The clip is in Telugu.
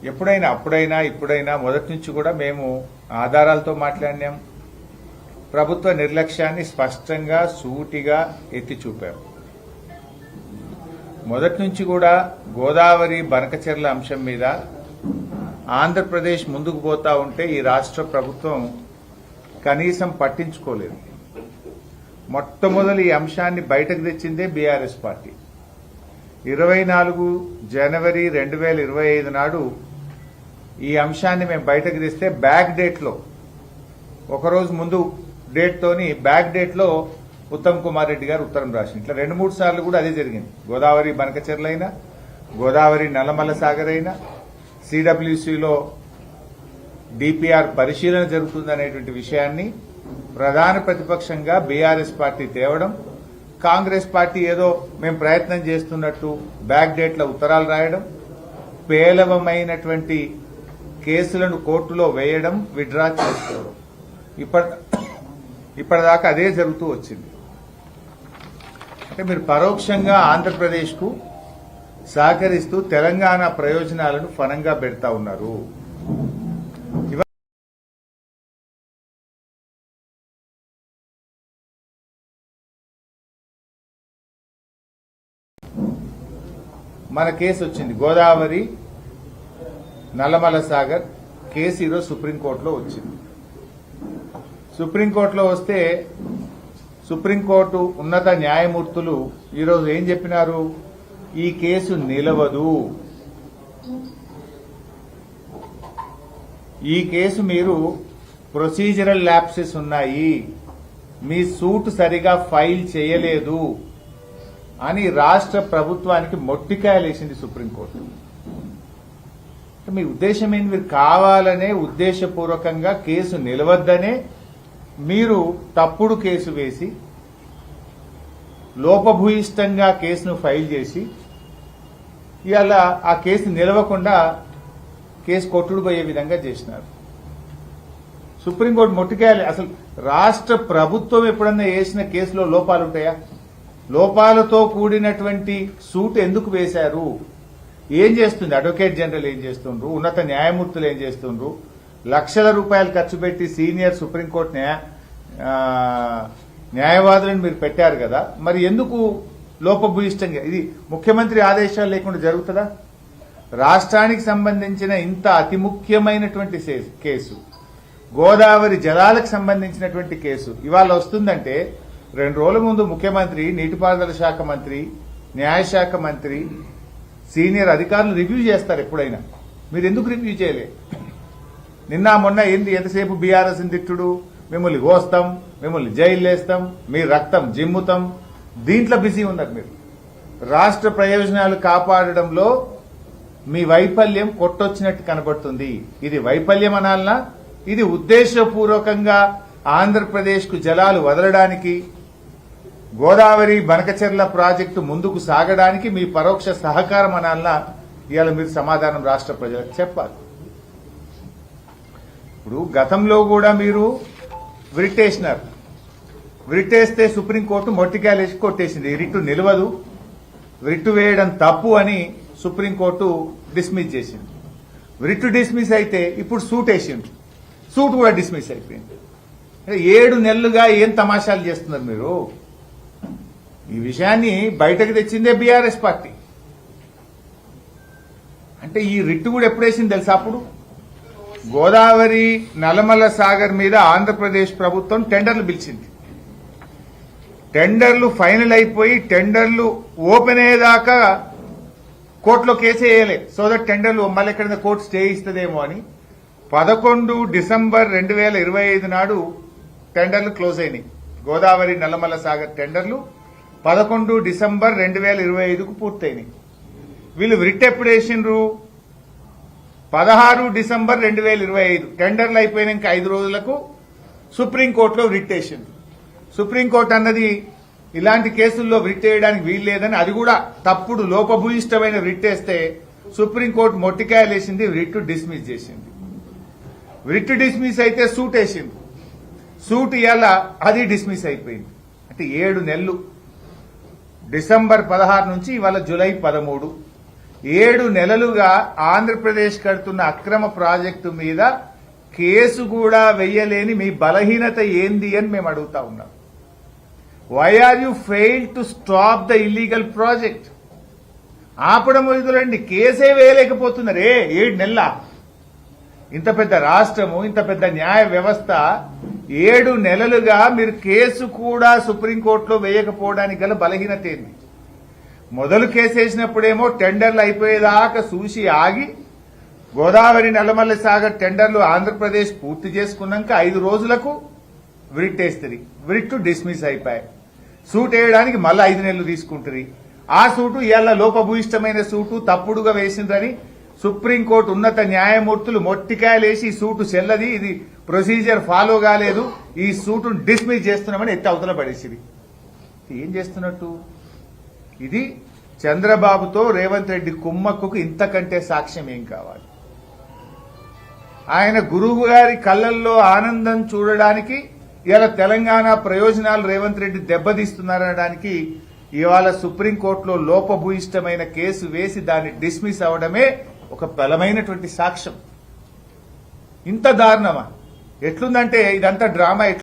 ఎప్పుడైనా అప్పుడైనా ఇప్పుడైనా మొదటి నుంచి కూడా మేము ఆధారాలతో మాట్లాడినాం. ప్రభుత్వ నిర్లక్ష్యాన్ని స్పష్టంగా సూటిగా ఎత్తి చూపాం. మొదటి నుంచి కూడా గోదావరి బనకచెర్ల అంశం మీద ఆంధ్రప్రదేశ్ ముందుకు పోతా ఉంటే ఈ రాష్ట్ర ప్రభుత్వం కనీసం పట్టించుకోలేదు. మొట్టమొదలు ఈ అంశాన్ని బయటకు తెచ్చిందే బీఆర్ఎస్ పార్టీ. 24 జనవరి 2025 నాడు ఈ అంశాన్ని మేము బయటకు తెస్తే బ్యాక్ డేట్లో ఒకరోజు ముందు డేట్తోని బ్యాక్ డేట్లో ఉత్తమ్ కుమార్ రెడ్డి గారు ఉత్తరం రాసి ఇట్లా 2-3 సార్లు కూడా అదే జరిగింది. గోదావరి బనకచెర్ల అయినా, గోదావరి నల్లమల్ల సాగర్ అయినా, సిడబ్ల్యూసీలో డిపిఆర్ పరిశీలన జరుగుతుందనేటువంటి విషయాన్ని ప్రధాన ప్రతిపక్షంగా బీఆర్ఎస్ పార్టీ తేవడం, కాంగ్రెస్ పార్టీ ఏదో మేము ప్రయత్నం చేస్తున్నట్టు బ్యాక్ డేట్లో ఉత్తరాలు రాయడం, పేలవమైనటువంటి కేసులను కోర్టులో వేయడం, విత్డ్రా చేసుకోవడం, ఇప్పటిదాకా అదే జరుగుతూ వచ్చింది. అంటే మీరు పరోక్షంగా ఆంధ్రప్రదేశ్కు సహకరిస్తూ తెలంగాణ ప్రయోజనాలను ఫలంగా పెడతా ఉన్నారు. మన కేసు వచ్చింది, గోదావరి నల్లమల సాగర్ కేసు ఈరోజు సుప్రీంకోర్టులో వచ్చింది. సుప్రీంకోర్టులో వస్తే సుప్రీంకోర్టు ఉన్నత న్యాయమూర్తులు ఈరోజు ఏం చెప్పినారు? ఈ కేసు నిలవదు, ఈ కేసు మీరు ప్రొసీజరల్ ల్యాప్సెస్ ఉన్నాయి, మీ సూట్ సరిగా ఫైల్ చేయలేదు అని రాష్ట్ర ప్రభుత్వానికి మొట్టికాయలేసింది సుప్రీంకోర్టు. మీ ఉద్దేశం ఏంటి? మీరు కావాలనే ఉద్దేశపూర్వకంగా కేసు నిలవద్దనే మీరు తప్పుడు కేసు వేసి లోపభూయిష్టంగా కేసును ఫైల్ చేసి ఇవాళ ఆ కేసు నిలవకుండా కేసు కొట్టుడు పోయే విధంగా చేసినారు. సుప్రీంకోర్టు మొట్టికాయలే. అసలు రాష్ట్ర ప్రభుత్వం ఎప్పుడన్నా వేసిన కేసులో లోపాలు ఉంటాయా? లోపాలతో కూడినటువంటి సూట్ ఎందుకు వేశారు? ఏం చేస్తుంది అడ్వకేట్ జనరల్? ఏం చేస్తుండ్రు? ఉన్నత న్యాయమూర్తులు ఏం చేస్తుండ్రు? లక్షల రూపాయలు ఖర్చు పెట్టి సీనియర్ సుప్రీంకోర్టు న్యాయవాదులను మీరు పెట్టారు కదా, మరి ఎందుకు లోపభూయిష్టంగా? ఇది ముఖ్యమంత్రి ఆదేశాలు లేకుండా జరుగుతుందా? రాష్ట్రానికి సంబంధించిన ఇంత అతి ముఖ్యమైనటువంటి కేసు, గోదావరి జలాలకు సంబంధించినటువంటి కేసు ఇవాళ వస్తుందంటే 2 రోజుల ముందు ముఖ్యమంత్రి, నీటిపారుదల శాఖ మంత్రి, న్యాయశాఖ మంత్రి, సీనియర్ అధికారులు రివ్యూ చేస్తారు ఎప్పుడైనా. మీరు ఎందుకు రివ్యూ చేయలే? నిన్న మొన్న ఎంతసేపు బీఆర్ఎస్ తిట్టుడు, మిమ్మల్ని కోస్తాం, మిమ్మల్ని జైలు వేస్తాం, మీ రక్తం జిమ్ముతాం, దీంట్లో బిజీ ఉన్నారు మీరు. రాష్ట్ర ప్రయోజనాలు కాపాడడంలో మీ వైఫల్యం కొట్టొచ్చినట్టు కనబడుతుంది. ఇది వైఫల్యం అనాలనా? ఇది ఉద్దేశపూర్వకంగా ఆంధ్రప్రదేశ్కు జలాలు వదలడానికి, గోదావరి బనకచెర్ల ప్రాజెక్టు ముందుకు సాగడానికి మీ పరోక్ష సహకారం అనాలనా? ఇవాళ మీరు సమాధానం రాష్ట్ర ప్రజలకు చెప్పాలి. ఇప్పుడు గతంలో కూడా మీరు విరిటేసినారు. విరిటేస్తే సుప్రీంకోర్టు మొట్టికాయలేసి కొట్టేసింది. రిట్టు నిలవదు, రిట్టు వేయడం తప్పు అని సుప్రీంకోర్టు డిస్మిస్ చేసింది. రిట్టు డిస్మిస్ అయితే ఇప్పుడు సూట్ వేసింది, సూట్ కూడా డిస్మిస్ అయిపోయింది. 7 నెలలుగా ఏం తమాషాలు చేస్తున్నారు మీరు? ఈ విషయాన్ని బయటకు తెచ్చిందే బీఆర్ఎస్ పార్టీ. అంటే ఈ రిట్టు కూడా ఎప్పుడు వేసింది తెలుసా? అప్పుడు గోదావరి నల్లమల్ల సాగర్ మీద ఆంధ్రప్రదేశ్ ప్రభుత్వం టెండర్లు పిలిచింది. టెండర్లు ఫైనల్ అయిపోయి టెండర్లు ఓపెన్ అయ్యేదాకా కోర్టులో కేసు వేయలే. సో దట్ టెండర్లు మళ్ళీ ఎక్కడైనా కోర్టు స్టే ఇస్తుందేమో అని 11 డిసెంబర్ 2025 నాడు టెండర్లు క్లోజ్ అయినాయి. గోదావరి నల్లమల్ల సాగర్ టెండర్లు 11 డిసెంబర్ 2025కు పూర్తయినాయి. వీళ్ళు రిట్ ఎప్పుడు వేసిండ్రు? 16 డిసెంబర్ 2025 టెండర్లు అయిపోయినాక 5 రోజులకు సుప్రీంకోర్టులో రిట్ వేసింది. సుప్రీంకోర్టు అన్నది ఇలాంటి కేసుల్లో రిట్ వేయడానికి వీలు లేదని, అది కూడా తప్పుడు లోపభూయిష్టమైన రిట్ వేస్తే సుప్రీంకోర్టు మొట్టికాయలేసింది, రిట్ డిస్మిస్ చేసింది. రిట్ డిస్మిస్ అయితే సూట్ వేసింది, సూట్ ఇవాళ అది డిస్మిస్ అయిపోయింది. అంటే 7 నెలలు, డిసెంబర్ 16 నుంచి ఇవాళ జూలై 13, 7 నెలలుగా ఆంధ్రప్రదేశ్ కడుతున్న అక్రమ ప్రాజెక్టు మీద కేసు కూడా వెయ్యలేని మీ బలహీనత ఏంది అని మేము అడుగుతా ఉన్నాం. Why are you fail to stop the illegal project? ఆపడం వదులండి, కేసే వేయలేకపోతున్నారే 7 నెలల. ఇంత పెద్ద రాష్ట్రము, ఇంత పెద్ద న్యాయ వ్యవస్థ 7 నెలలుగా మీరు కేసు కూడా సుప్రీంకోర్టులో వేయకపోవడానికి గల బలహీనత ఏంది? మొదలు కేసేసినప్పుడేమో టెండర్లు అయిపోయేదాకా చూసి ఆగి గోదావరి నల్లమల్ల సాగర్ టెండర్లు ఆంధ్రప్రదేశ్ పూర్తి చేసుకున్నాక 5 రోజులకు విరిట్ వేస్తుంది. విరిట్ డిస్మిస్ అయిపోయాయి. సూట్ వేయడానికి మళ్ళీ 5 నెలలు తీసుకుంటుంది. ఆ సూటు ఇవాళ లోపభూయిష్టమైన సూటు తప్పుడుగా వేసిందని సుప్రీంకోర్టు ఉన్నత న్యాయమూర్తులు మొట్టికాయలేసి ఈ సూటు చెల్లది, ఇది ప్రొసీజర్ ఫాలో కాలేదు, ఈ సూటును డిస్మిస్ చేస్తున్నామని ఎత్తి అవతల పడేసింది. ఏం చేస్తున్నట్టు? ఇది చంద్రబాబుతో రేవంత్ రెడ్డి కుమ్మక్కుకు ఇంతకంటే సాక్ష్యం ఏం కావాలి? ఆయన గురువు గారి కళ్ళల్లో ఆనందం చూడడానికి ఇవాళ తెలంగాణ ప్రయోజనాలు రేవంత్ రెడ్డి దెబ్బతీస్తున్నారనడానికి ఇవాళ సుప్రీంకోర్టులో లోపభూయిష్టమైన కేసు వేసి దాన్ని డిస్మిస్ అవడమే ఒక బలమైనటువంటి సాక్ష్యం. ఇంత దారుణమా? ఎట్లుందంటే ఇదంతా డ్రామా.